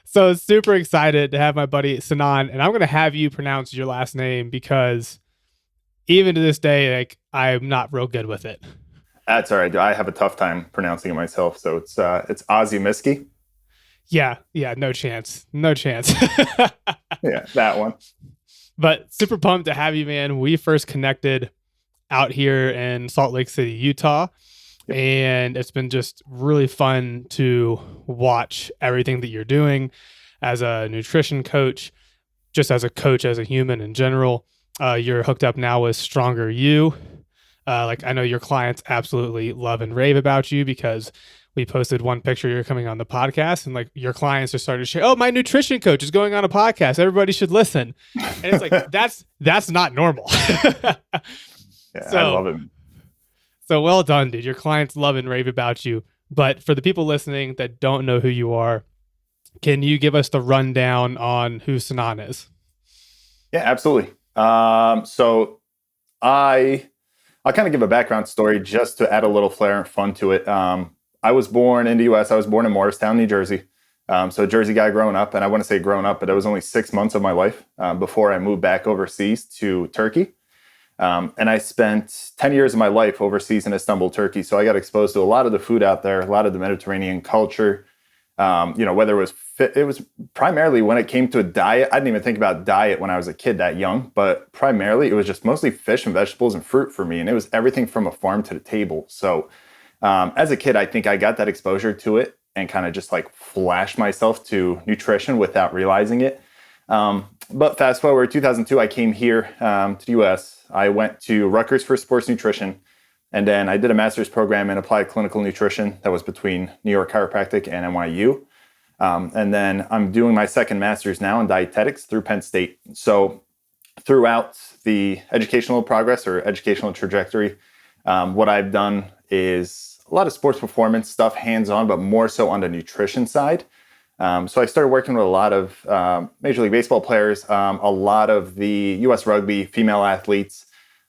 So super excited to have my buddy Sinan, and I'm going to have you pronounce your last name because even to this day, like I'm not real good with it. That's all right. I have a tough time pronouncing it myself, so it's Ozyemisci. Yeah, no chance. No chance. Yeah, that one. But super pumped to have you, man. We first connected out here in Salt Lake City, Utah. Yep. And it's been just really fun to watch everything that you're doing as a nutrition coach, just as a coach, as a human in general. You're hooked up now with Stronger You. Like I know your clients absolutely love and rave about you because we posted one picture you're coming on the podcast and like your clients just started to share, oh, my nutrition coach is going on a podcast. Everybody should listen. And it's like, that's not normal. Yeah, I so love it. So well done, dude. Your clients love and rave about you. But for the people listening that don't know who you are, can you give us the rundown on who Sinan is? Yeah, absolutely. So I'll kind of give a background story just to add a little flair and fun to it. I was born in the U.S. I was born in Morristown, New Jersey. So a Jersey guy growing up, and I wouldn't say grown up, but it was only 6 months of my life before I moved back overseas to Turkey. And I spent 10 years of my life overseas in Istanbul, Turkey. So I got exposed to a lot of the food out there, a lot of the Mediterranean culture. Whether it was it was primarily when it came to a diet. I didn't even think about diet when I was a kid that young, but primarily it was just mostly fish and vegetables and fruit for me. And it was everything from a farm to the table. So as a kid, I think I got that exposure to it and kind of just like flashed myself to nutrition without realizing it. But fast forward 2002, I came here to the US. I went to Rutgers for sports nutrition. And then I did a master's program in applied clinical nutrition that was between New York Chiropractic and NYU. And then I'm doing my second master's now in dietetics through Penn State. So throughout the educational progress or educational trajectory, what I've done is a lot of sports performance stuff, hands-on, but more so on the nutrition side. So I started working with a lot of Major League Baseball players, a lot of the U.S. rugby female athletes.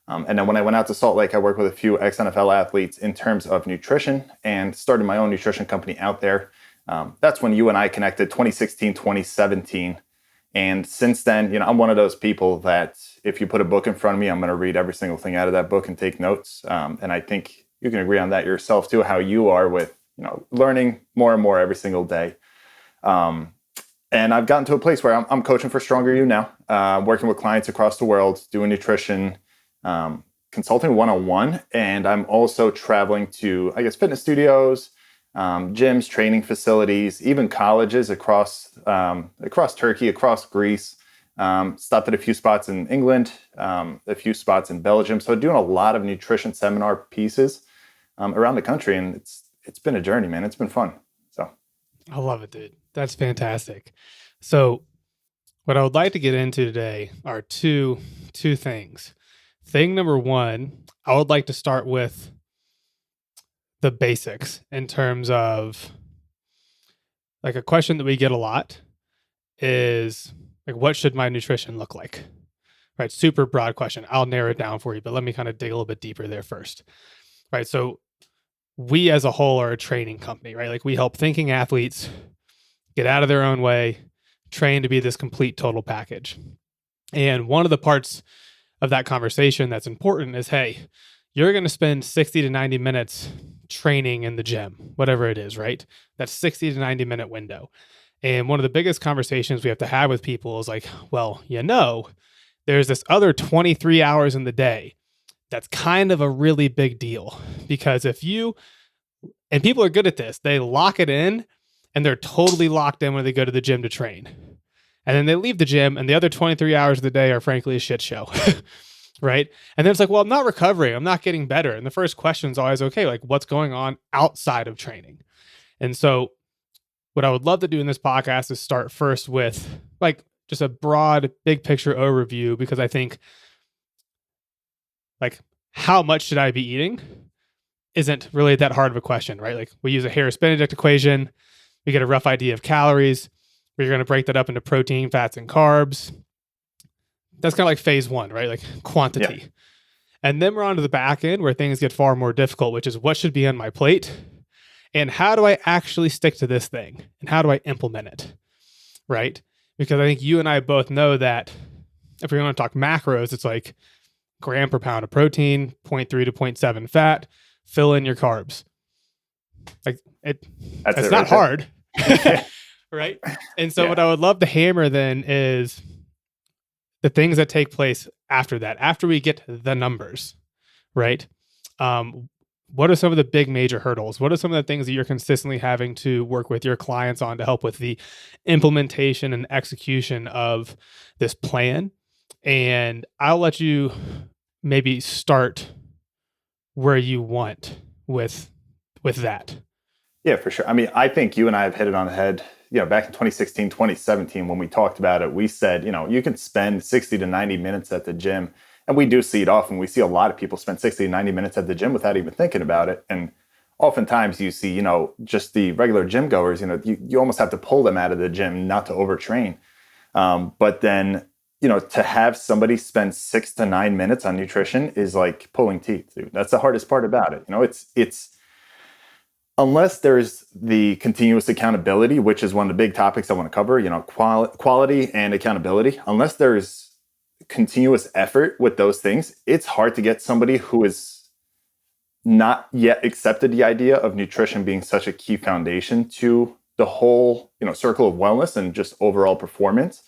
And then when I went out to Salt Lake, I worked with a few ex-NFL athletes in terms of nutrition and started my own nutrition company out there. That's when you and I connected, 2016, 2017. And since then, I'm one of those people that if you put a book in front of me, I'm going to read every single thing out of that book and take notes. And I think you can agree on that yourself too, how you are with, learning more and more every single day. And I've gotten to a place where I'm coaching for Stronger You now, working with clients across the world, doing nutrition, consulting one-on-one. And I'm also traveling to, fitness studios, gyms, training facilities, even colleges across Turkey, across Greece. Stopped at a few spots in England, a few spots in Belgium. So doing a lot of nutrition seminar pieces around the country. And it's been a journey, man. It's been fun. So I love it, dude. That's fantastic. So what I would like to get into today are two things. Thing number one, I would like to start with the basics in terms of like a question that we get a lot is like, what should my nutrition look like? Right. Super broad question. I'll narrow it down for you, but let me kind of dig a little bit deeper there first. Right. So we as a whole are a training company, right? Like we help thinking athletes get out of their own way, train to be this complete total package. And one of the parts of that conversation that's important is, hey, you're going to spend 60 to 90 minutes training in the gym, whatever it is, right? That's 60 to 90 minute window. And one of the biggest conversations we have to have with people is like, well, there's this other 23 hours in the day that's kind of a really big deal because and people are good at this, they lock it in and they're totally locked in when they go to the gym to train. And then they leave the gym and the other 23 hours of the day are frankly a shit show. Right. And then it's like, well, I'm not recovering. I'm not getting better. And the first question is always, okay, like what's going on outside of training? And so what I would love to do in this podcast is start first with like just a broad, big picture overview, because I think like how much should I be eating isn't really that hard of a question, right? Like we use a Harris-Benedict equation. We get a rough idea of calories. We're going to break that up into protein, fats, and carbs. That's kind of like phase one, right? Like quantity. Yeah. And then we're on to the back end where things get far more difficult, which is what should be on my plate and how do I actually stick to this thing and how do I implement it? right? Because I think you and I both know that if we want to talk macros, it's like gram per pound of protein, 0.3 to 0.7 fat, fill in your carbs. Like That's it's it not right there. hard. Yeah. Right. And so Yeah. what I would love to hammer then is the things that take place after that, after we get the numbers, right? What are some of the big major hurdles? What are some of the things that you're consistently having to work with your clients on to help with the implementation and execution of this plan? And I'll let you maybe start where you want with that. Yeah, for sure. I mean, I think you and I have hit it on the head. Back in 2016, 2017, when we talked about it, we said, you can spend 60 to 90 minutes at the gym. And we do see it often. We see a lot of people spend 60 to 90 minutes at the gym without even thinking about it. And oftentimes you see, just the regular gym goers, you almost have to pull them out of the gym not to overtrain. But then, to have somebody spend 6 to 9 minutes on nutrition is like pulling teeth, dude. That's the hardest part about it. It's unless there's the continuous accountability, which is one of the big topics I want to cover, quality and accountability. Unless there's continuous effort with those things, it's hard to get somebody who is not yet accepted the idea of nutrition being such a key foundation to the whole, circle of wellness and just overall performance.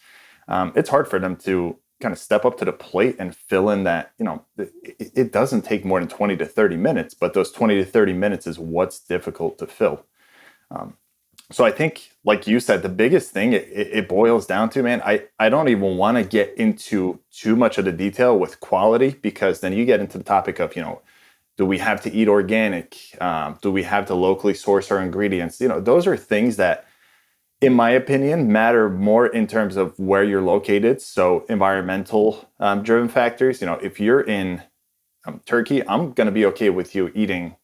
It's hard for them to kind of step up to the plate and fill in that, it doesn't take more than 20 to 30 minutes, but those 20 to 30 minutes is what's difficult to fill. So I think, like you said, the biggest thing it boils down to, man, I don't even want to get into too much of the detail with quality, because then you get into the topic of, do we have to eat organic? Do we have to locally source our ingredients? Those are things that, in my opinion, matter more in terms of where you're located. So environmental driven factors, if you're in Turkey, I'm going to be okay with you eating,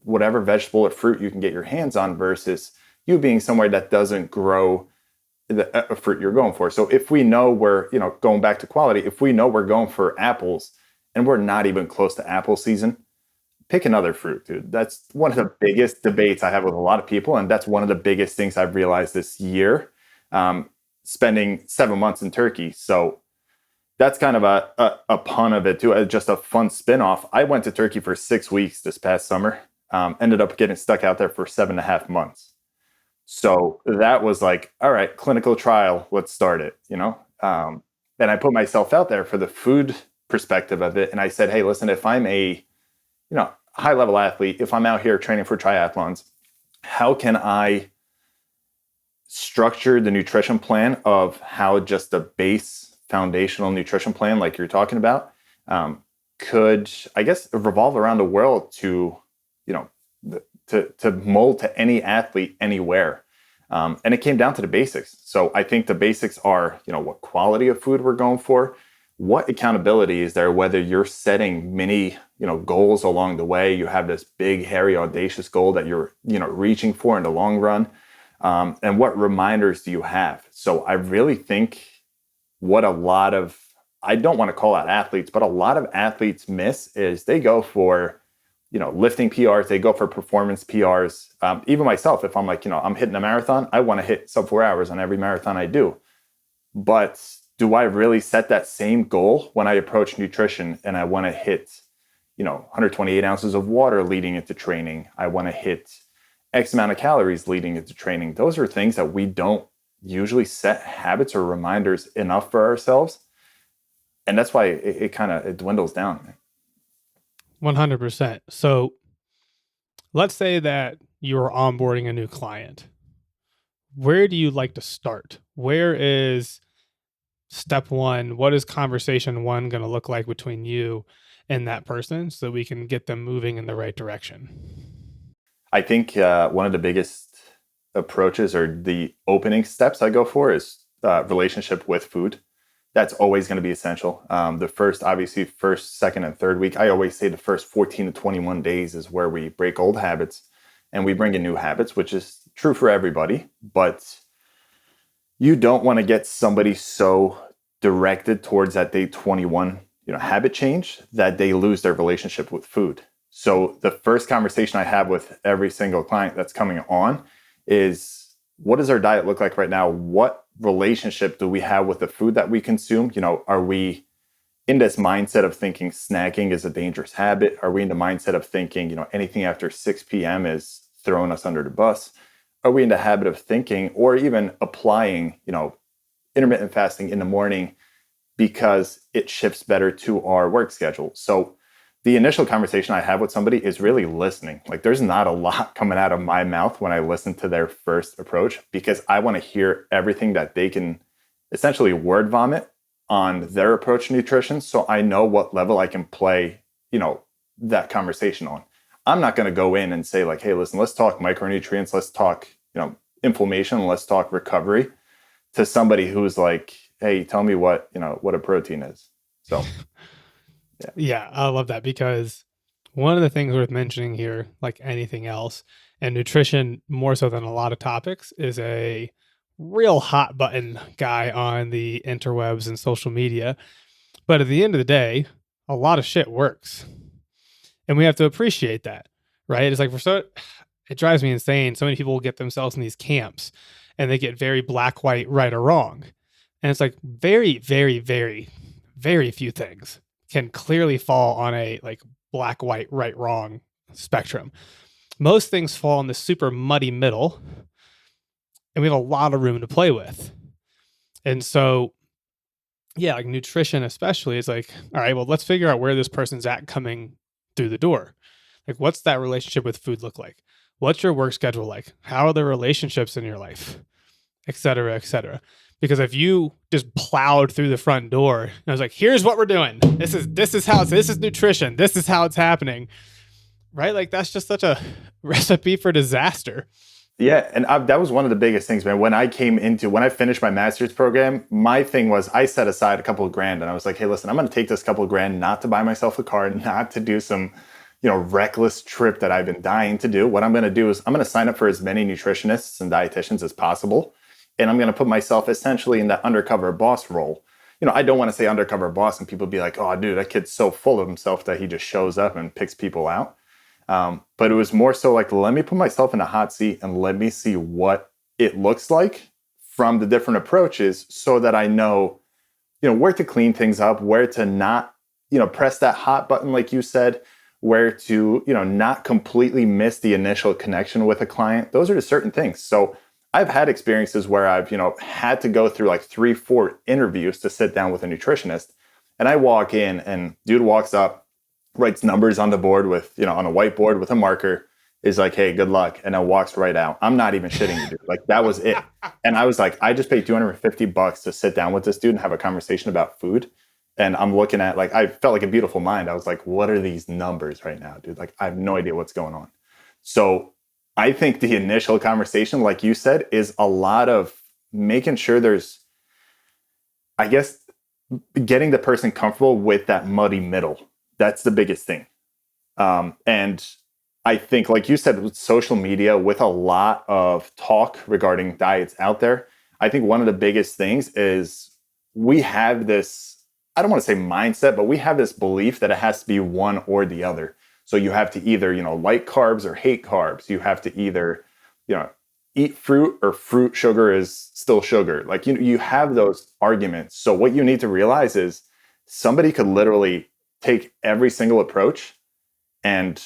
whatever vegetable or fruit you can get your hands on, versus you being somewhere that doesn't grow the fruit you're going for. So if we know we're, going back to quality, if we know we're going for apples and we're not even close to apple season, pick another fruit, dude. That's one of the biggest debates I have with a lot of people. And that's one of the biggest things I've realized this year, spending 7 months in Turkey. So that's kind of a pun of it too, just a fun spin-off. I went to Turkey for 6 weeks this past summer, ended up getting stuck out there for 7.5 months. So that was like, all right, clinical trial, let's start it, and I put myself out there for the food perspective of it. And I said, hey, listen, if I'm a high level athlete, if I'm out here training for triathlons, how can I structure the nutrition plan of how just a base foundational nutrition plan, like you're talking about, could, I guess, revolve around the world to, to mold to any athlete anywhere. And it came down to the basics. So I think the basics are, what quality of food we're going for, what accountability is there, whether you're setting many, goals along the way, you have this big, hairy, audacious goal that you're, reaching for in the long run. And what reminders do you have? So I really think what a lot of, I don't want to call out athletes, but a lot of athletes miss is they go for, lifting PRs, they go for performance PRs. Even myself, if I'm like, I'm hitting a marathon, I want to hit sub 4 hours on every marathon I do. But do I really set that same goal when I approach nutrition and I want to hit, 128 ounces of water leading into training? I want to hit X amount of calories leading into training. Those are things that we don't usually set habits or reminders enough for ourselves. And that's why it kind of dwindles down. 100%. So let's say that you're onboarding a new client. Where do you like to start? Where is step one? What is conversation one going to look like between you and that person so we can get them moving in the right direction? I think one of the biggest approaches or the opening steps I go for is relationship with food. That's always going to be essential. The first, second, and third week, I always say the first 14 to 21 days is where we break old habits and we bring in new habits, which is true for everybody. But you don't want to get somebody so directed towards that day 21, habit change that they lose their relationship with food. So the first conversation I have with every single client that's coming on is, what does our diet look like right now? What relationship do we have with the food that we consume? Are we in this mindset of thinking snacking is a dangerous habit? Are we in the mindset of thinking, anything after 6 p.m. is throwing us under the bus? Are we in the habit of thinking or even applying, intermittent fasting in the morning because it shifts better to our work schedule? So the initial conversation I have with somebody is really listening. Like there's not a lot coming out of my mouth when I listen to their first approach, because I want to hear everything that they can essentially word vomit on their approach to nutrition. So I know what level I can play, that conversation on. I'm not going to go in and say like, hey, listen, let's talk micronutrients. Let's talk, inflammation. Let's talk recovery to somebody who's like, hey, tell me what a protein is. So Yeah, I love that, because one of the things worth mentioning here, like anything else, and nutrition more so than a lot of topics, is a real hot button guy on the interwebs and social media. But at the end of the day, a lot of shit works. And we have to appreciate that, right? It's like it drives me insane. So many people will get themselves in these camps and they get very black, white, right or wrong. And it's like very, very, very, very few things can clearly fall on a like black, white, right, wrong spectrum. Most things fall in the super muddy middle, and we have a lot of room to play with. And so, yeah, like nutrition especially is like, all right, well, let's figure out where this person's at coming through the door. Like, what's that relationship with food look like? What's your work schedule like? How are the relationships in your life? Et cetera, et cetera. Because if you just plowed through the front door and I was like, here's what we're doing. This is nutrition. This is how it's happening. Right? Like that's just such a recipe for disaster. Yeah. And that was one of the biggest things, man. When I finished my master's program, my thing was I set aside a couple of grand and I was like, hey, listen, I'm going to take this couple of grand, not to buy myself a car, not to do some, reckless trip that I've been dying to do. What I'm going to do is I'm going to sign up for as many nutritionists and dietitians as possible. And I'm going to put myself essentially in that undercover boss role. I don't want to say undercover boss and people be like, oh, dude, that kid's so full of himself that he just shows up and picks people out. But it was more so like, let me put myself in a hot seat and let me see what it looks like from the different approaches so that I know, where to clean things up, where to not, press that hot button, like you said, where to, not completely miss the initial connection with a client. Those are the certain things. So I've had experiences where I've, had to go through like 3-4 interviews to sit down with a nutritionist. And I walk in and dude walks up, writes numbers on the board with, on a whiteboard with a marker, is like, hey, good luck. And then walks right out. I'm not even shitting you, dude. Like that was it. And I was like, I just paid $250 to sit down with this dude and have a conversation about food. And I'm looking at I felt like a beautiful mind. I was like, what are these numbers right now, dude? Like, I have no idea what's going on. So I think the initial conversation, like you said, is a lot of making sure there's, I guess, getting the person comfortable with that muddy middle. That's the biggest thing. And I think, like you said, with social media, with a lot of talk regarding diets out there, I think one of the biggest things is we have this, I don't want to say mindset, but we have this belief that it has to be one or the other. So you have to either, like carbs or hate carbs. You have to either, eat fruit or fruit sugar is still sugar. Like, you have those arguments. So what you need to realize is somebody could literally take every single approach and,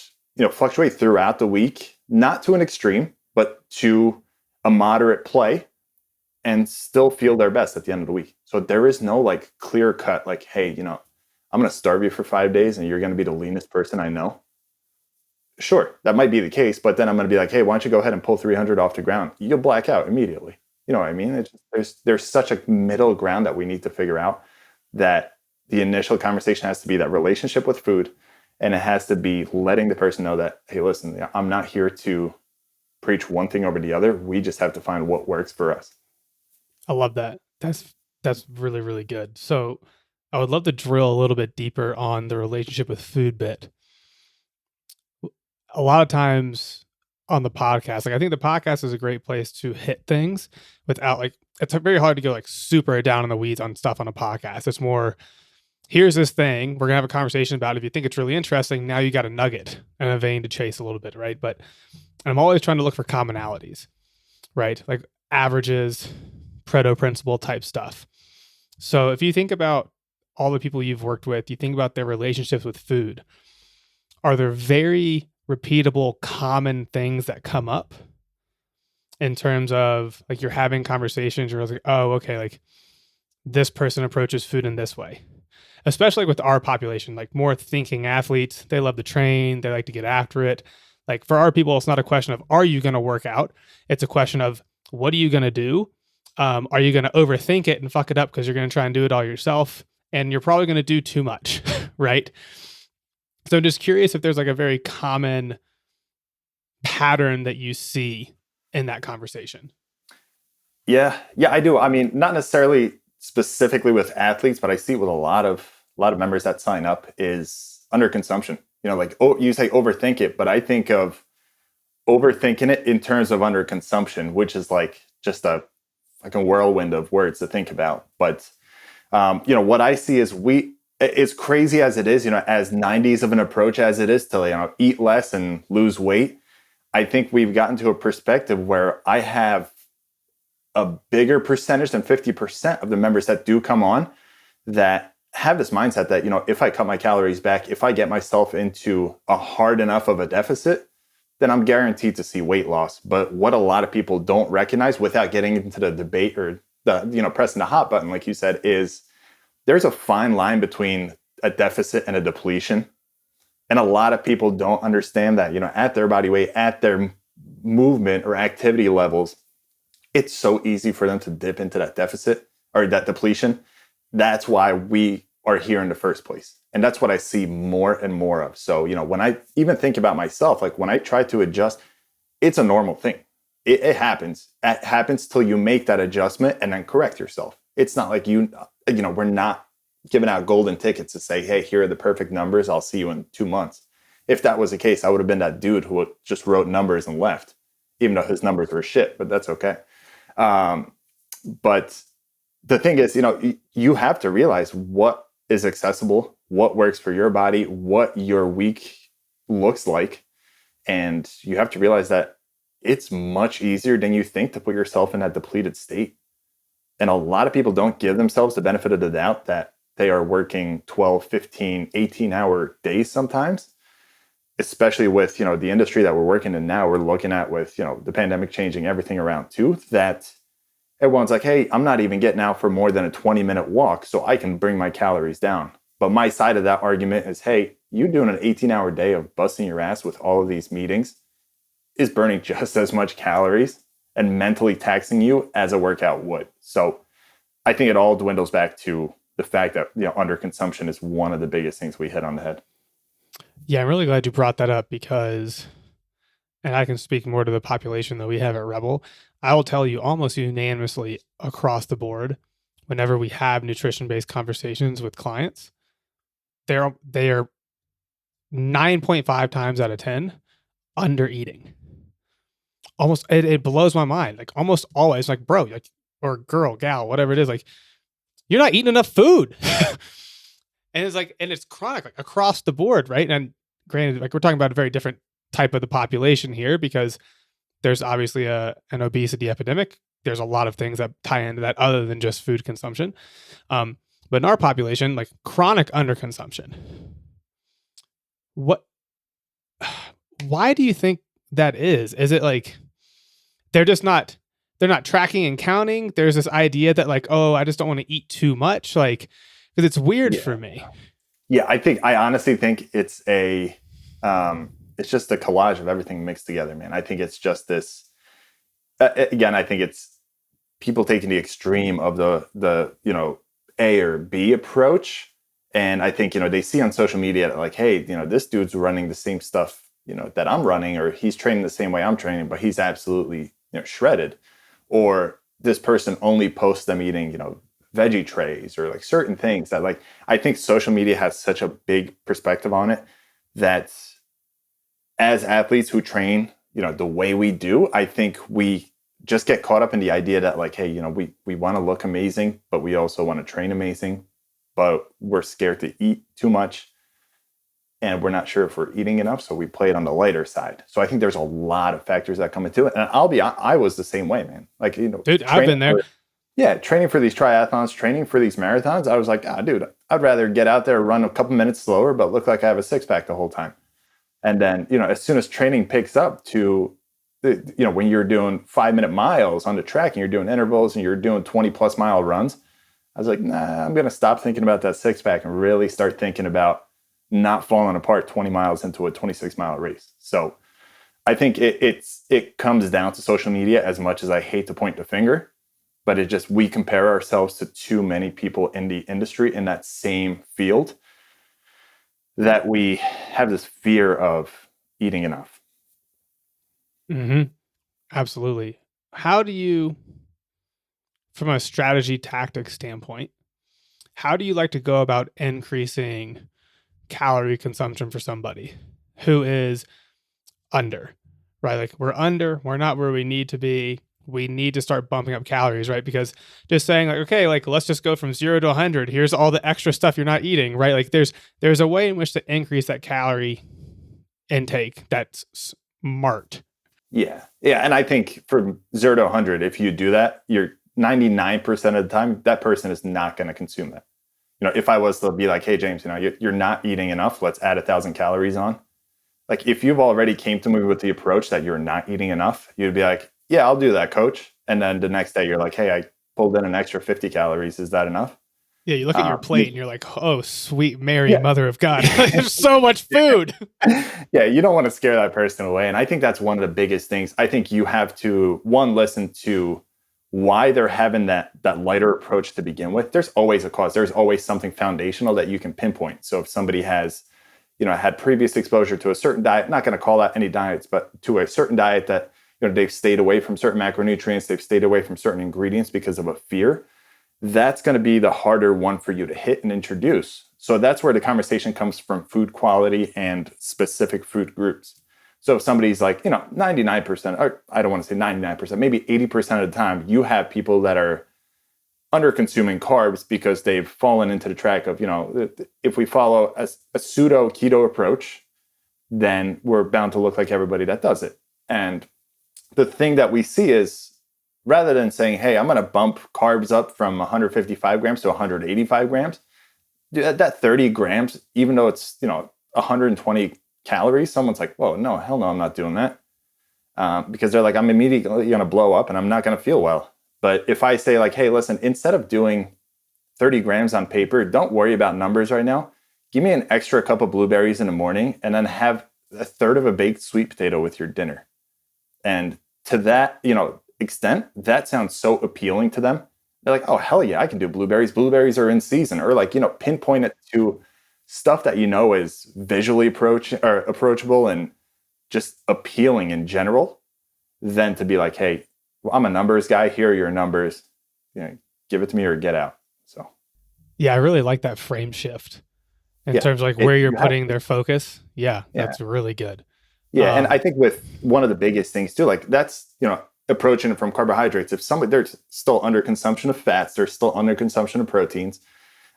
fluctuate throughout the week, not to an extreme, but to a moderate play and still feel their best at the end of the week. So there is no like clear cut, like, hey, I'm going to starve you for 5 days and you're going to be the leanest person I know. Sure, that might be the case, but then I'm going to be like, hey, why don't you go ahead and pull 300 off the ground? You'll black out immediately. You know what I mean? There's such a middle ground that we need to figure out, that the initial conversation has to be that relationship with food, and it has to be letting the person know that, hey, listen, I'm not here to preach one thing over the other. We just have to find what works for us. I love that. That's really, really good. So I would love to drill a little bit deeper on the relationship with food bit. A lot of times on the podcast, like I think the podcast is a great place to hit things without it's very hard to go super down in the weeds on stuff on a podcast. It's more, here's this thing, we're gonna have a conversation about it. If you think it's really interesting, now you got a nugget and a vein to chase a little bit, right? But I'm always trying to look for commonalities, right? Like averages, Pareto principle type stuff. So if you think about all the people you've worked with, you think about their relationships with food, are there very repeatable, common things that come up in terms of like you're having conversations, you're like, oh, okay, like this person approaches food in this way, especially with our population, like more thinking athletes, they love to train, they like to get after it. Like for our people, it's not a question of, are you going to work out? It's a question of, what are you going to do? Are you going to overthink it and fuck it up because you're going to try and do it all yourself? And you're probably going to do too much, right? So I'm just curious if there's like a very common pattern that you see in that conversation. Yeah, I do. I mean, not necessarily specifically with athletes, but I see it with a lot of members that sign up is underconsumption. You know, like, oh, you say overthink it, but I think of overthinking it in terms of underconsumption, which is like just a whirlwind of words to think about. But you know, what I see is as crazy as it is, you know, as 90s of an approach as it is to, you know, eat less and lose weight, I think we've gotten to a perspective where I have a bigger percentage than 50% of the members that do come on that have this mindset that, you know, if I cut my calories back, if I get myself into a hard enough of a deficit, then I'm guaranteed to see weight loss. But what a lot of people don't recognize, without getting into the debate or the, you know, pressing the hot button, like you said, is there's a fine line between a deficit and a depletion. And a lot of people don't understand that, you know, at their body weight, at their movement or activity levels, it's so easy for them to dip into that deficit or that depletion. That's why we are here in the first place. And that's what I see more and more of. So, you know, when I even think about myself, like when I try to adjust, it's a normal thing. It happens. It happens till you make that adjustment and then correct yourself. It's not like you know, we're not giving out golden tickets to say, hey, here are the perfect numbers. I'll see you in 2 months. If that was the case, I would have been that dude who just wrote numbers and left, even though his numbers were shit, but that's okay. But the thing is, you know, you have to realize what is accessible, what works for your body, what your week looks like. And you have to realize that it's much easier than you think to put yourself in that depleted state. And a lot of people don't give themselves the benefit of the doubt that they are working 12, 15, 18-hour days sometimes, especially with, you know, the industry that we're working in now. We're looking at with, you know, the pandemic changing everything around too, that everyone's like, hey, I'm not even getting out for more than a 20-minute walk so I can bring my calories down. But my side of that argument is, hey, you doing an 18-hour day of busting your ass with all of these meetings is burning just as much calories and mentally taxing you as a workout would. So I think it all dwindles back to the fact that, you know, underconsumption is one of the biggest things we hit on the head. Yeah, I'm really glad you brought that up because, and I can speak more to the population that we have at Rebel, I will tell you almost unanimously across the board, whenever we have nutrition-based conversations with clients, they are 9.5 times out of 10 under eating. Almost, it blows my mind. Like almost always, like, bro, like, or girl, gal, whatever it is, like, you're not eating enough food. And it's like, and it's chronic, like across the board, right? And granted, like we're talking about a very different type of the population here because there's obviously an obesity epidemic. There's a lot of things that tie into that other than just food consumption. But in our population, like chronic underconsumption. Why do you think that is? Is it like they're not tracking and counting? There's this idea that like, oh, I just don't want to eat too much. Like, because it's weird for me. Yeah, I honestly think it's just a collage of everything mixed together, man. I think it's just this, again, I think it's people taking the extreme of the, you know, A or B approach. And I think, you know, they see on social media like, hey, you know, this dude's running the same stuff, you know, that I'm running, or he's training the same way I'm training, but he's absolutely, you know, shredded. Or this person only posts them eating, you know, veggie trays or like certain things that, like, I think social media has such a big perspective on it that as athletes who train, you know, the way we do, I think we just get caught up in the idea that like, hey, you know, we want to look amazing, but we also want to train amazing, but we're scared to eat too much and we're not sure if we're eating enough. So we play it on the lighter side. So I think there's a lot of factors that come into it. And I was the same way, man. Like, you know, dude, I've been there. Yeah, training for these triathlons, training for these marathons, I was like, ah, dude, I'd rather get out there, run a couple minutes slower, but look like I have a six pack the whole time. And then, as soon as training picks up to, when you're doing 5-minute miles on the track and you're doing intervals and you're doing 20 plus mile runs, I was like, nah, I'm going to stop thinking about that six pack and really start thinking about not falling apart 20 miles into a 26-mile race. So I think it comes down to social media, as much as I hate to point the finger, but we compare ourselves to too many people in the industry in that same field, that we have this fear of eating enough. Mm-hmm. Absolutely. How do you, from a strategy tactic standpoint, how do you like to go about increasing calorie consumption for somebody who is under, right? Like we're not where we need to be. We need to start bumping up calories, right? Because just saying like, okay, like let's just go from 0 to 100. Here's all the extra stuff you're not eating, right? Like there's a way in which to increase that calorie intake that's smart. Yeah. Yeah. And I think from 0 to 100, if you do that, you're 99% of the time, that person is not going to consume that. If I was to be like, hey, James, you're not eating enough, let's add 1,000 calories on. Like if you've already came to me with the approach that you're not eating enough, you'd be like, yeah, I'll do that, coach. And then the next day you're like, hey, I pulled in an extra 50 calories. Is that enough? Yeah, you look at your plate and you're like, oh, sweet Mary, Mother of God. There's so much food. Yeah, you don't want to scare that person away. And I think that's one of the biggest things. I think you have to, one, listen to why they're having that lighter approach to begin with. There's always a cause. There's always something foundational that you can pinpoint. So if somebody has, had previous exposure to a certain diet, not going to call out any diets, but to a certain diet that, they've stayed away from certain macronutrients, they've stayed away from certain ingredients because of a fear, that's going to be the harder one for you to hit and introduce. So that's where the conversation comes from: food quality and specific food groups. So if somebody's like, 99%, or I don't want to say 99%, maybe 80% of the time, you have people that are under consuming carbs because they've fallen into the track of, if we follow a pseudo keto approach, then we're bound to look like everybody that does it. And the thing that we see is, rather than saying, hey, I'm going to bump carbs up from 155 grams to 185 grams, that 30 grams, even though it's, 120 calories, someone's like, whoa, no, hell no, I'm not doing that. Because they're like, I'm immediately going to blow up and I'm not going to feel well. But if I say like, hey, listen, instead of doing 30 grams on paper, don't worry about numbers right now. Give me an extra cup of blueberries in the morning and then have a third of a baked sweet potato with your dinner. And to that, extent, that sounds so appealing to them. They're like, oh, hell yeah, I can do blueberries. Blueberries are in season. Or like, pinpoint it to stuff that is visually approachable and just appealing in general, than to be like, hey, well, I'm a numbers guy. Here are your numbers. Give it to me or get out. So, yeah, I really like that frame shift in terms of like where you're putting their focus. Yeah, that's really good. Yeah, and I think with one of the biggest things too, like that's, approaching it from carbohydrates. If there's still under consumption of fats, there's still under consumption of proteins.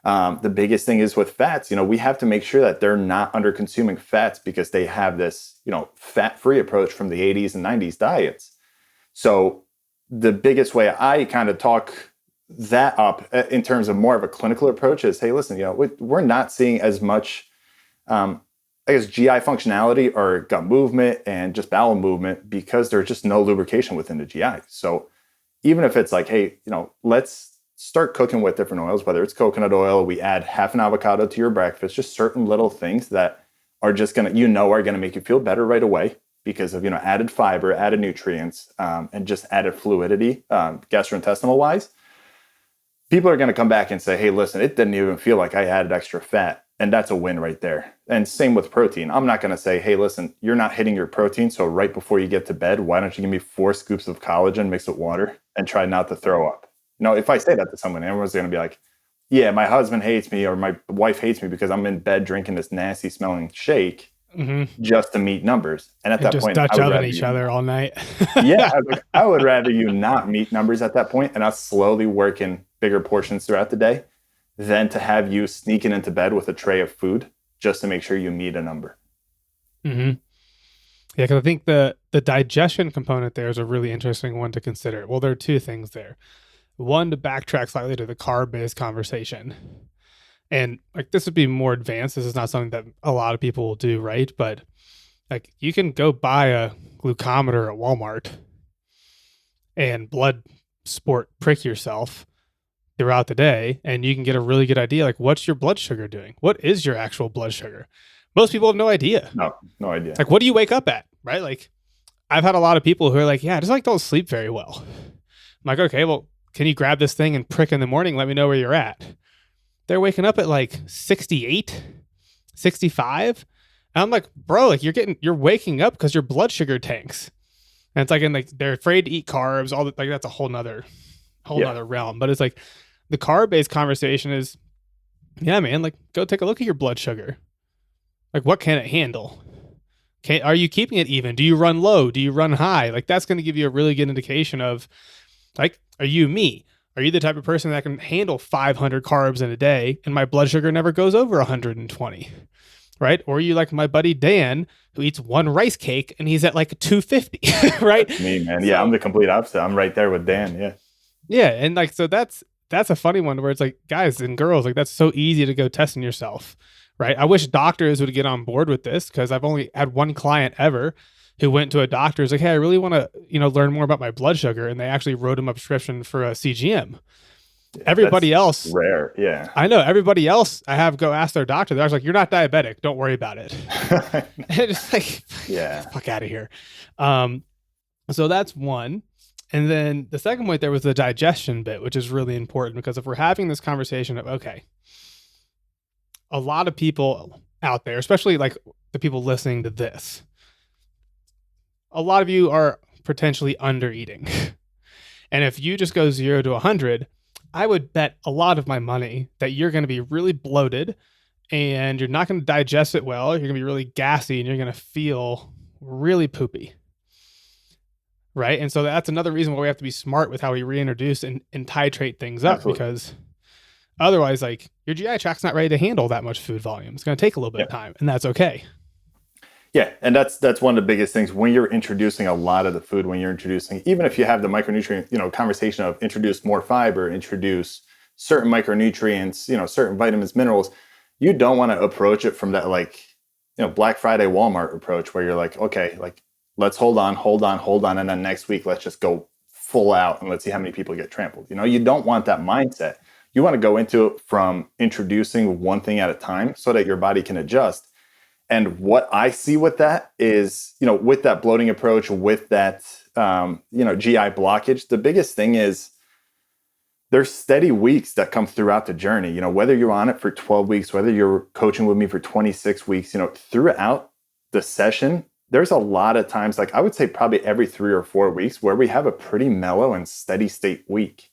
The biggest thing is with fats, we have to make sure that they're not under consuming fats because they have this, fat-free approach from the 80s and 90s diets. So the biggest way I kind of talk that up in terms of more of a clinical approach is, hey, listen, we're not seeing as much, GI functionality or gut movement and just bowel movement because there's just no lubrication within the GI. So even if it's like, hey, let's start cooking with different oils, whether it's coconut oil, we add half an avocado to your breakfast, just certain little things that are just going to, are going to make you feel better right away because of, added fiber, added nutrients, and just added fluidity, gastrointestinal wise. People are going to come back and say, hey, listen, it didn't even feel like I added extra fat. And that's a win right there. And same with protein. I'm not going to say, hey, listen, you're not hitting your protein. So right before you get to bed, why don't you give me 4 scoops of collagen mixed with water and try not to throw up? If I say that to someone, everyone's going to be like, yeah, my husband hates me or my wife hates me because I'm in bed drinking this nasty smelling shake just to meet numbers. And at that just point, Dutch oven each other all night. Yeah, I would rather you not meet numbers at that point and us slowly work in bigger portions throughout the day than to have you sneaking into bed with a tray of food just to make sure you meet a number. Mm-hmm. Yeah, because I think the digestion component there is a really interesting one to consider. Well, there are 2 things there. one, to backtrack slightly to the carb-based conversation. And like, this would be more advanced. This is not something that a lot of people will do, right? But like, you can go buy a glucometer at Walmart and blood sport prick yourself throughout the day, and you can get a really good idea, like, what's your blood sugar doing? What is your actual blood sugar? Most people have no idea. No idea. Like, what do you wake up at, right? Like, I've had a lot of people who are like, yeah, I just like don't sleep very well. I'm like, okay, well, can you grab this thing and prick in the morning? Let me know where you're at. They're waking up at like 68, 65. And I'm like, bro, like you're waking up because your blood sugar tanks. And it's like, and like they're afraid to eat carbs, all that, like that's a whole nother realm. But it's like the carb-based conversation is, yeah, man, like go take a look at your blood sugar. Like, what can it handle? Are you keeping it even? Do you run low? Do you run high? Like, that's going to give you a really good indication of, like, are you me? Are you the type of person that can handle 500 carbs in a day and my blood sugar never goes over 120, right? Or are you like my buddy Dan, who eats one rice cake and he's at like 250, right? That's me, man. Yeah, I'm the complete opposite. I'm right there with Dan. Yeah. Yeah. And like, so that's a funny one where it's like, guys and girls, like that's so easy to go testing yourself, right? I wish doctors would get on board with this, because I've only had one client ever who went to a doctor, is like, hey, I really want to, learn more about my blood sugar. And they actually wrote him a prescription for a CGM. Everybody else, rare. Yeah. I know. Everybody else I have go ask their doctor. They're like, you're not diabetic. Don't worry about it. And it's like, yeah, fuck out of here. So that's one. And then the second point there was the digestion bit, which is really important, because if we're having this conversation of, okay, a lot of people out there, especially like the people listening to this, a lot of you are potentially under eating. And if you just go 0 to 100, I would bet a lot of my money that you're going to be really bloated and you're not going to digest it well. You're going to be really gassy and you're going to feel really poopy. Right. And so that's another reason why we have to be smart with how we reintroduce and titrate things up. Absolutely. Because otherwise, like, your GI tract's not ready to handle that much food volume. It's going to take a little bit of time, and that's okay. Yeah. And that's one of the biggest things when you're introducing a lot of the food, when you're introducing, even if you have the micronutrient, conversation of introduce more fiber, introduce certain micronutrients, certain vitamins, minerals, you don't want to approach it from that, like, Black Friday Walmart approach where you're like, okay, like, let's hold on. And then next week, let's just go full out and let's see how many people get trampled. You don't want that mindset. You want to go into it from introducing one thing at a time so that your body can adjust. And what I see with that is, with that bloating approach, with that, GI blockage, the biggest thing is there's steady weeks that come throughout the journey. Whether you're on it for 12 weeks, whether you're coaching with me for 26 weeks, throughout the session, there's a lot of times, like I would say probably every 3 or 4 weeks, where we have a pretty mellow and steady state week.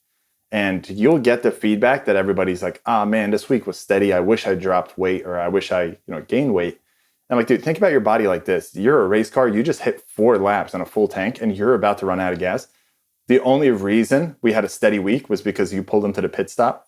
And you'll get the feedback that everybody's like, man, this week was steady. I wish I dropped weight, or I wish I, gained weight. And I'm like, dude, think about your body like this. You're a race car. You just hit 4 laps on a full tank and you're about to run out of gas. The only reason we had a steady week was because you pulled them to the pit stop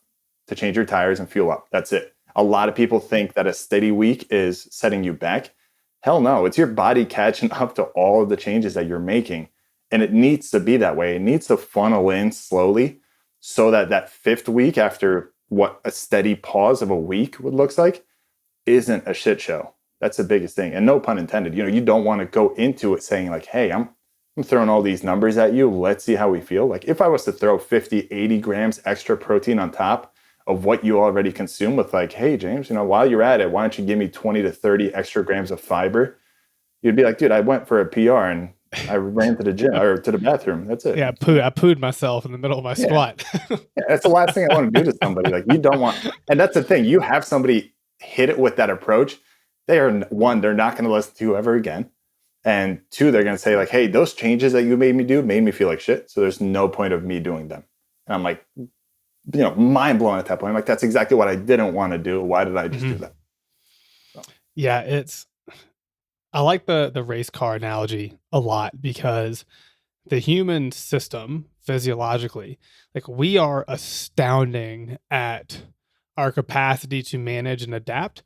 to change your tires and fuel up. That's it. A lot of people think that a steady week is setting you back. Hell no, it's your body catching up to all of the changes that you're making. And it needs to be that way. It needs to funnel in slowly so that 5th week, after what a steady pause of a week would look like, isn't a shit show. That's the biggest thing. And no pun intended. You don't want to go into it saying like, hey, I'm throwing all these numbers at you. Let's see how we feel. Like if I was to throw 50, 80 grams extra protein on top of what you already consume with like, hey, James, while you're at it, why don't you give me 20 to 30 extra grams of fiber? You'd be like, dude, I went for a PR and I ran to the gym or to the bathroom. That's it. Yeah, I pooed myself in the middle of my squat. Yeah, that's the last thing I want to do to somebody. Like you don't want, and that's the thing. You have somebody hit it with that approach. They're not going to listen to you ever again. And 2, they're going to say like, hey, those changes that you made me do made me feel like shit. So there's no point of me doing them. And I'm like, mind blowing at that point. I'm like, that's exactly what I didn't want to do. Why did I just do that? So. Yeah, I like the race car analogy a lot, because the human system physiologically, like we are astounding at our capacity to manage and adapt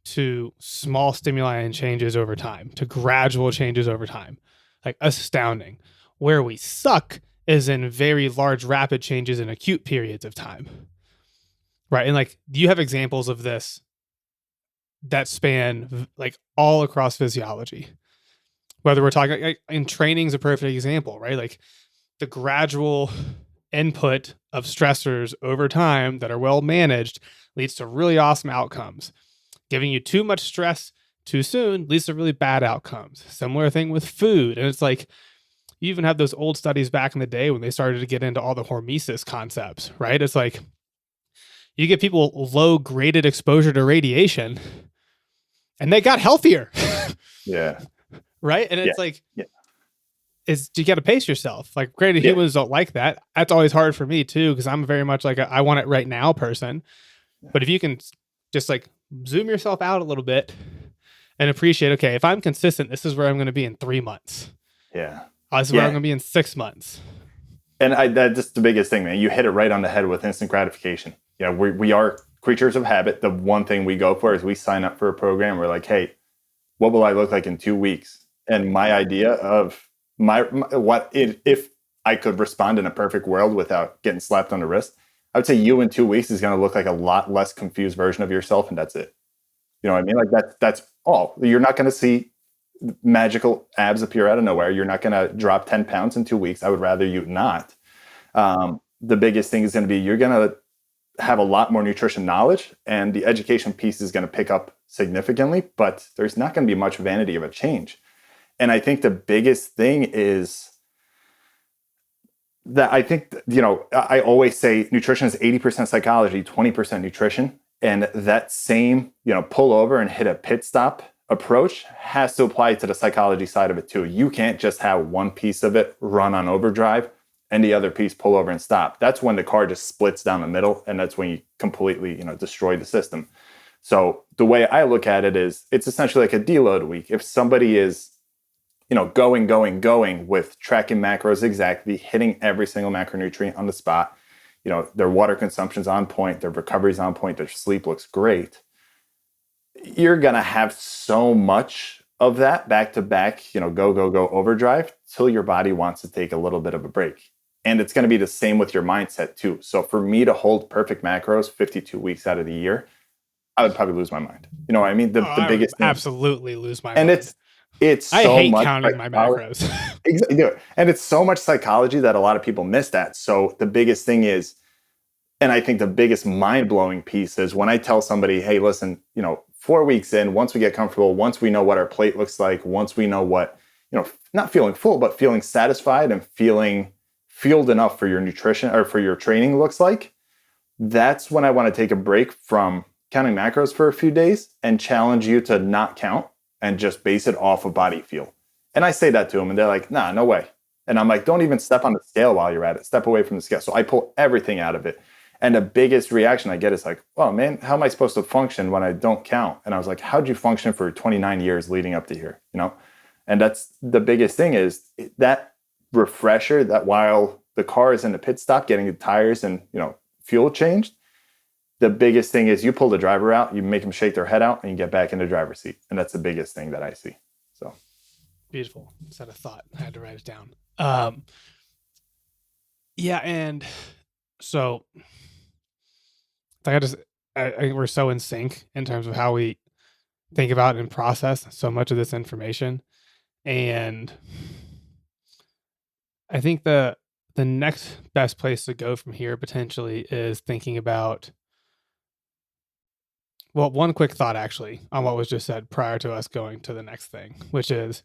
to small stimuli and changes over time, to gradual changes over time. Like astounding. Where we suck is in very large, rapid changes in acute periods of time. Right. And like, do you have examples of this that span like all across physiology? Whether we're talking like, in training is a perfect example, right? Like the gradual input of stressors over time that are well managed leads to really awesome outcomes. Giving you too much stress too soon leads to really bad outcomes. Similar thing with food. And it's like, you even have those old studies back in the day when they started to get into all the hormesis concepts, right? It's like you get people low graded exposure to radiation and they got healthier. Yeah. Right. And it's like, yeah. Is you got to pace yourself. Like, granted, humans don't like that. That's always hard for me too, because I'm very much like I want it right now person. But if you can just like zoom yourself out a little bit and appreciate, okay, if I'm consistent, this is where I'm going to be in 3 months. Yeah. This is where I'm going to be in 6 months. And that's the biggest thing, man. You hit it right on the head with instant gratification. Yeah, we are creatures of habit. The one thing we go for is we sign up for a program. We're like, hey, what will I look like in 2 weeks? And my idea of if I could respond in a perfect world without getting slapped on the wrist, I would say you in 2 weeks is going to look like a lot less confused version of yourself, and that's it. You know what I mean? Like that's all. You're not going to see magical abs appear out of nowhere. You're not going to drop 10 pounds in 2 weeks. I would rather you not. The biggest thing is going to be you're going to have a lot more nutrition knowledge, and the education piece is going to pick up significantly, but there's not going to be much vanity of a change. And I think the biggest thing is that I think, I always say nutrition is 80% psychology, 20% nutrition. And that same, pull over and hit a pit stop approach has to apply to the psychology side of it too. You can't just have one piece of it run on overdrive and the other piece pull over and stop. That's when the car just splits down the middle, and that's when you completely, destroy the system. So the way I look at it is it's essentially like a deload week. If somebody is going with tracking macros exactly, hitting every single macronutrient on the spot, their water consumption's on point, their recovery's on point, their sleep looks great, you're going to have so much of that back to back, go overdrive till your body wants to take a little bit of a break. And it's going to be the same with your mindset too. So for me to hold perfect macros 52 weeks out of the year, I would probably lose my mind. You know what I mean? The biggest thing, absolutely lose my mind. And it's I so hate much counting my macros. Exactly. And it's so much psychology that a lot of people miss that. So the biggest thing is, and I think the biggest mind-blowing piece is when I tell somebody, hey, listen, 4 weeks in, once we get comfortable, once we know what our plate looks like, once we know what, not feeling full, but feeling satisfied and feeling fueled enough for your nutrition or for your training looks like, that's when I want to take a break from counting macros for a few days and challenge you to not count and just base it off of body feel. And I say that to them and they're like, nah, no way. And I'm like, don't even step on the scale while you're at it. Step away from the scale. So I pull everything out of it. And the biggest reaction I get is like, oh man, how am I supposed to function when I don't count? And I was like, how'd you function for 29 years leading up to here? And that's the biggest thing is that refresher that while the car is in the pit stop getting the tires and, fuel changed, the biggest thing is you pull the driver out, you make them shake their head out and you get back in the driver's seat. And that's the biggest thing that I see. So beautiful. Set of thought. I had to write it down. Yeah. And so I think we're so in sync in terms of how we think about and process so much of this information. And I think the next best place to go from here potentially is thinking about, well, one quick thought actually on what was just said prior to us going to the next thing, which is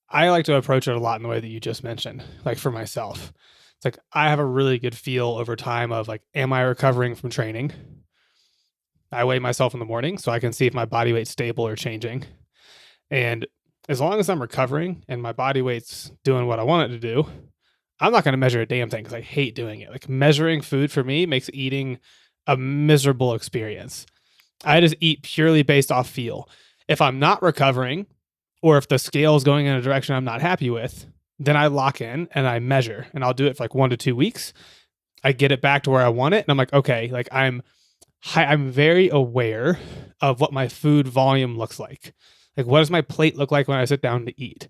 I like to approach it a lot in the way that you just mentioned. Like for myself, it's like I have a really good feel over time of like, am I recovering from training? I weigh myself in the morning so I can see if my body weight's stable or changing. And as long as I'm recovering and my body weight's doing what I want it to do, I'm not going to measure a damn thing because I hate doing it. Like measuring food for me makes eating a miserable experience. I just eat purely based off feel. If I'm not recovering or if the scale is going in a direction I'm not happy with, then I lock in and I measure, and I'll do it for like 1 to 2 weeks. I get it back to where I want it. And I'm like, okay, like I'm very aware of what my food volume looks like. Like, what does my plate look like when I sit down to eat?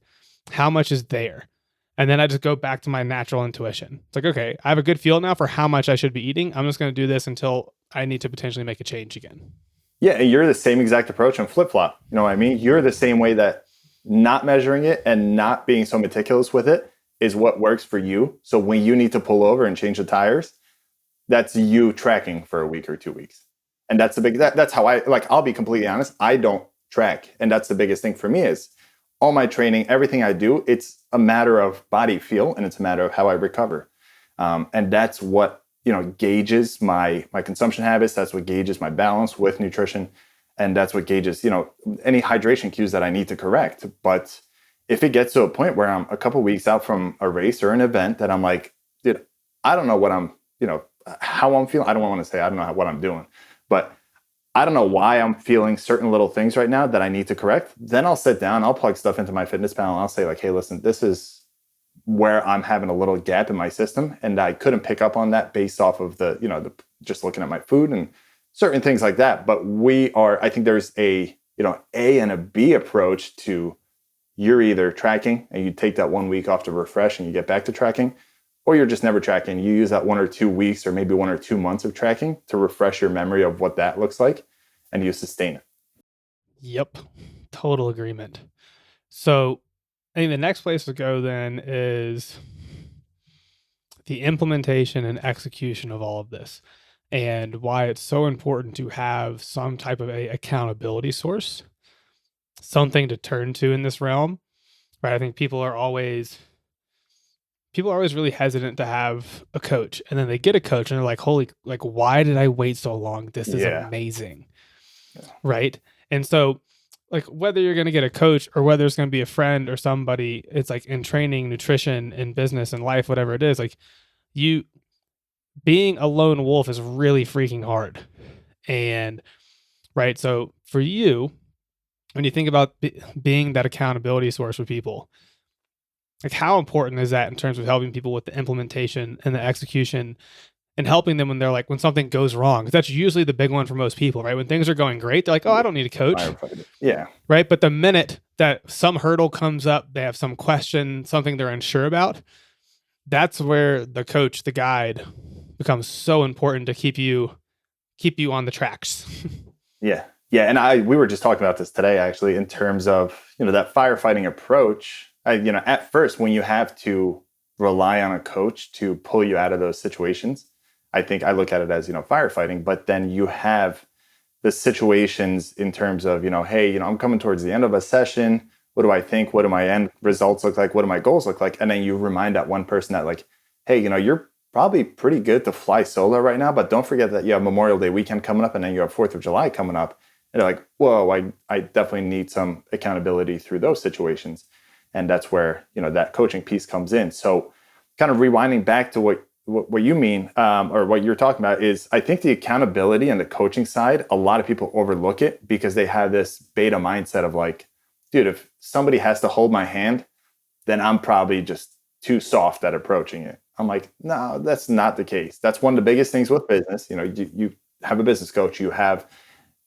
How much is there? And then I just go back to my natural intuition. It's like, okay, I have a good feel now for how much I should be eating. I'm just going to do this until I need to potentially make a change again. Yeah, and you're the same exact approach on flip-flop. You know what I mean? You're the same way that not measuring it and not being so meticulous with it is what works for you. So when you need to pull over and change the tires, that's you tracking for a week or 2 weeks. And that's the big, that's how I'll be completely honest. I don't track. And that's the biggest thing for me is all my training, everything I do, it's a matter of body feel and it's a matter of how I recover. And that's what, gauges my consumption habits. That's what gauges my balance with nutrition. And that's what gauges, any hydration cues that I need to correct. But if it gets to a point where I'm a couple weeks out from a race or an event that I'm like, dude, I don't know what I'm, how I'm feeling. I don't want to say I don't know what I'm doing, but I don't know why I'm feeling certain little things right now that I need to correct. Then I'll sit down, I'll plug stuff into my fitness pal and I'll say like, hey, listen, this is where I'm having a little gap in my system. And I couldn't pick up on that based off of the just looking at my food and certain things like that. But I think there's a and a B approach to you're either tracking and you take that 1 week off to refresh and you get back to tracking, or you're just never tracking. You use that 1 or 2 weeks or maybe 1 or 2 months of tracking to refresh your memory of what that looks like and you sustain it. Yep. Total agreement. So I think the next place to go then is the implementation and execution of all of this and why it's so important to have some type of a accountability source, something to turn to in this realm, right? I think people are always really hesitant to have a coach, and then they get a coach and they're like, why did I wait so long? This is amazing. Yeah. Right. And so like whether you're going to get a coach or whether it's going to be a friend or somebody, it's like in training, nutrition, in business and life, whatever it is, like being a lone wolf is really freaking hard. And right. So for you, when you think about being that accountability source for people, like how important is that in terms of helping people with the implementation and the execution and helping them when something goes wrong? Because that's usually the big one for most people, right? When things are going great, they're like, oh, I don't need a coach. Yeah. Right. But the minute that some hurdle comes up, they have some question, something they're unsure about, that's where the coach, the guide becomes so important to keep you on the tracks. Yeah. Yeah. And we were just talking about this today, actually, in terms of, that firefighting approach. At first, when you have to rely on a coach to pull you out of those situations, I think I look at it as, firefighting, but then you have the situations in terms of, hey, I'm coming towards the end of a session. What do I think? What do my end results look like? What do my goals look like? And then you remind that one person that like, hey, you're probably pretty good to fly solo right now, but don't forget that you have Memorial Day weekend coming up and then you have 4th of July coming up. And they're like, whoa, I definitely need some accountability through those situations. And that's where, that coaching piece comes in. So kind of rewinding back to what you mean, or what you're talking about is I think the accountability and the coaching side, a lot of people overlook it because they have this beta mindset of like, dude, if somebody has to hold my hand, then I'm probably just too soft at approaching it. I'm like, no, that's not the case. That's one of the biggest things with business. You have a business coach, you have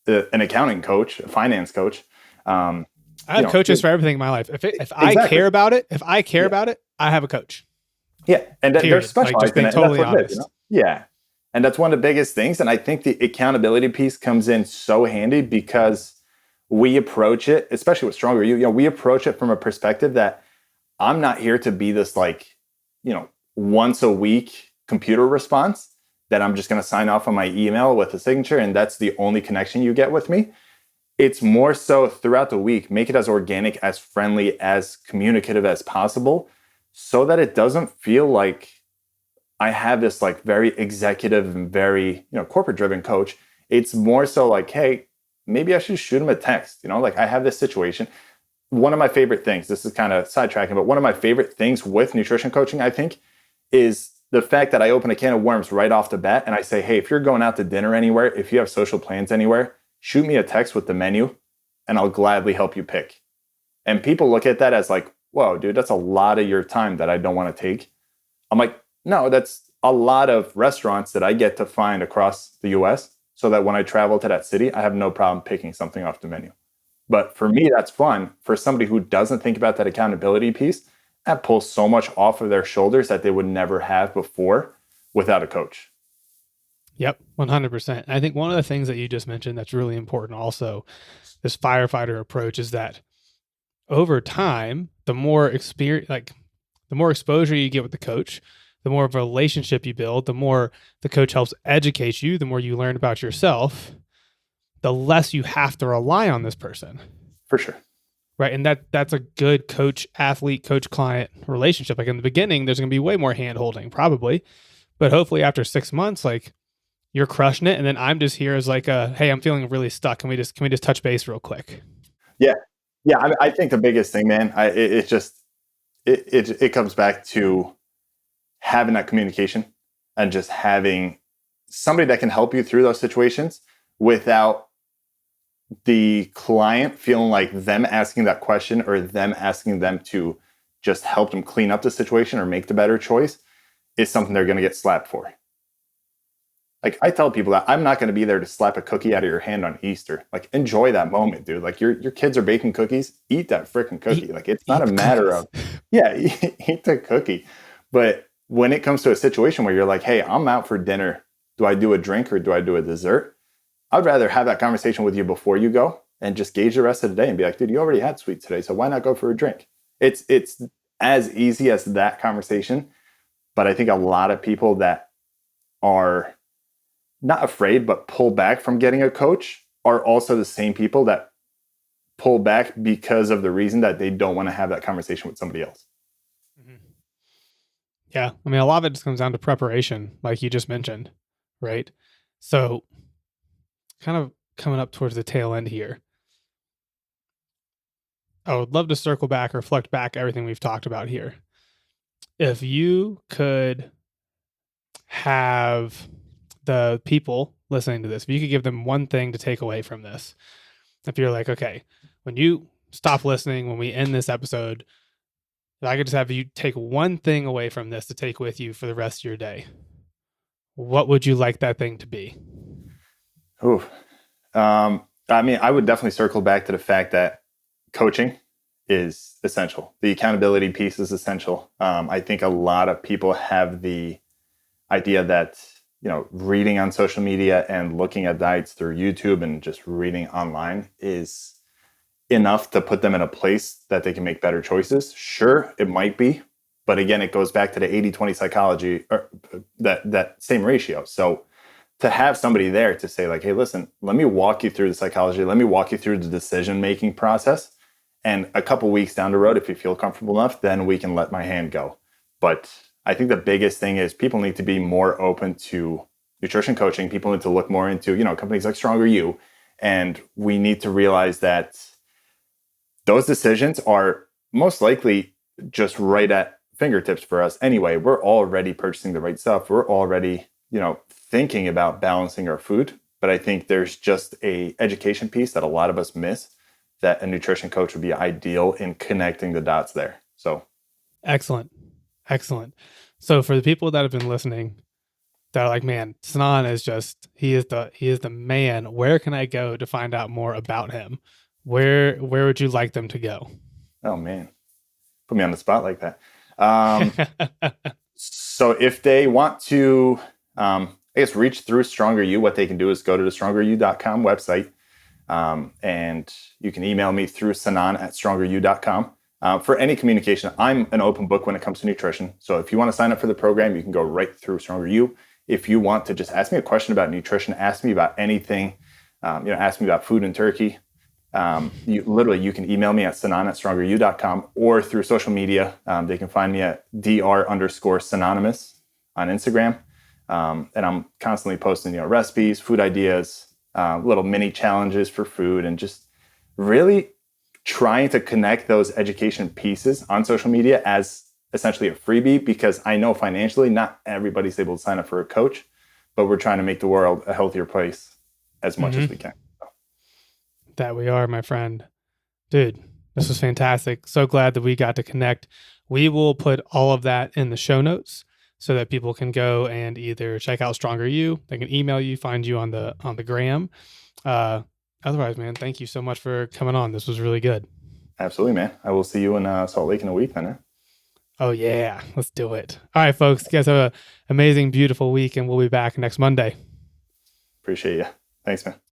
an accounting coach, a finance coach. I have coaches for everything in my life. If I care about it, I have a coach. Yeah, and they're specialized in it. Totally honest. Yeah, and that's one of the biggest things. And I think the accountability piece comes in so handy because we approach it, especially with Stronger You. We approach it from a perspective that I'm not here to be this once a week computer response that I'm just going to sign off on my email with a signature, and that's the only connection you get with me. It's more so throughout the week, make it as organic, as friendly, as communicative as possible, so that it doesn't feel like I have this like very executive and very, corporate driven coach. It's more so like, hey, maybe I should shoot him a text. Like I have this situation. One of my favorite things, this is kind of sidetracking, but one of my favorite things with nutrition coaching, I think, is the fact that I open a can of worms right off the bat and I say, hey, if you're going out to dinner anywhere, if you have social plans anywhere, shoot me a text with the menu and I'll gladly help you pick. And people look at that as like, whoa, dude, that's a lot of your time that I don't want to take. I'm like, no, that's a lot of restaurants that I get to find across the US so that when I travel to that city, I have no problem picking something off the menu. But for me, that's fun. For somebody who doesn't think about that accountability piece, that pulls so much off of their shoulders that they would never have before without a coach. Yep, 100%. I think one of the things that you just mentioned that's really important also, this firefighter approach, is that over time, the more experience, like the more exposure you get with the coach, the more of a relationship you build, the more the coach helps educate you, the more you learn about yourself, the less you have to rely on this person. For sure. Right. And that's a good coach athlete, coach client relationship. Like in the beginning, there's going to be way more hand holding probably, but hopefully after 6 months, like you're crushing it. And then I'm just here as like hey, I'm feeling really stuck. Can we just touch base real quick? Yeah. Yeah. I think the biggest thing, man, it comes back to having that communication and just having somebody that can help you through those situations without the client feeling like them asking that question or them asking them to just help them clean up the situation or make the better choice is something they're going to get slapped for. Like I tell people that I'm not going to be there to slap a cookie out of your hand on Easter. Like enjoy that moment, dude. Like your kids are baking cookies, eat that freaking cookie. Like it's not a matter of, yeah, eat the cookie. But when it comes to a situation where you're like, hey, I'm out for dinner. Do I do a drink or do I do a dessert? I'd rather have that conversation with you before you go and just gauge the rest of the day and be like, dude, you already had sweet today, so why not go for a drink? It's as easy as that conversation. But I think a lot of people that are not afraid, but pull back from getting a coach are also the same people that pull back because of the reason that they don't want to have that conversation with somebody else. Mm-hmm. Yeah. I mean, a lot of it just comes down to preparation, like you just mentioned, right? So kind of coming up towards the tail end here, I would love to circle back, reflect back everything we've talked about here. If you could have the people listening to this, if you could give them one thing to take away from this, if you're like, okay, when you stop listening, when we end this episode, if I could just have you take one thing away from this to take with you for the rest of your day, what would you like that thing to be? Ooh. I mean, I would definitely circle back to the fact that coaching is essential. The accountability piece is essential. I think a lot of people have the idea that, reading on social media and looking at diets through YouTube and just reading online is enough to put them in a place that they can make better choices. Sure, it might be. But again, it goes back to the 80-20 psychology, or that same ratio. So to have somebody there to say like, hey, listen, let me walk you through the psychology. Let me walk you through the decision-making process. And a couple weeks down the road, if you feel comfortable enough, then we can let my hand go. But I think the biggest thing is people need to be more open to nutrition coaching. People need to look more into, companies like Stronger You. And we need to realize that those decisions are most likely just right at fingertips for us anyway. We're already purchasing the right stuff. We're already, thinking about balancing our food. But I think there's just a education piece that a lot of us miss that a nutrition coach would be ideal in connecting the dots there. So excellent. So for the people that have been listening, that are like, man, Sinan is he is the man. Where can I go to find out more about him? Where would you like them to go? Oh man, put me on the spot like that. So if they want to, reach through Stronger You, what they can do is go to the strongeryou.com website. And you can email me through sinan@strongeryou.com. For any communication, I'm an open book when it comes to nutrition. So if you want to sign up for the program, you can go right through Stronger You. If you want to just ask me a question about nutrition, ask me about anything, ask me about food in Turkey, you can email me at sinan@strongeryou.com or through social media. They can find me at dr_synonymous on Instagram. And I'm constantly posting, recipes, food ideas, little mini challenges for food, and just really trying to connect those education pieces on social media as essentially a freebie, because I know financially not everybody's able to sign up for a coach, but we're trying to make the world a healthier place as much as we can. That we are, my friend. Dude, this was fantastic. So glad that we got to connect. We will put all of that in the show notes so that people can go and either check out Stronger You, they can email you, find you on the gram. Otherwise, man, thank you so much for coming on. This was really good. Absolutely, man. I will see you in Salt Lake in a week then. Oh, yeah. Let's do it. All right, folks. You guys have an amazing, beautiful week, and we'll be back next Monday. Appreciate you. Thanks, man.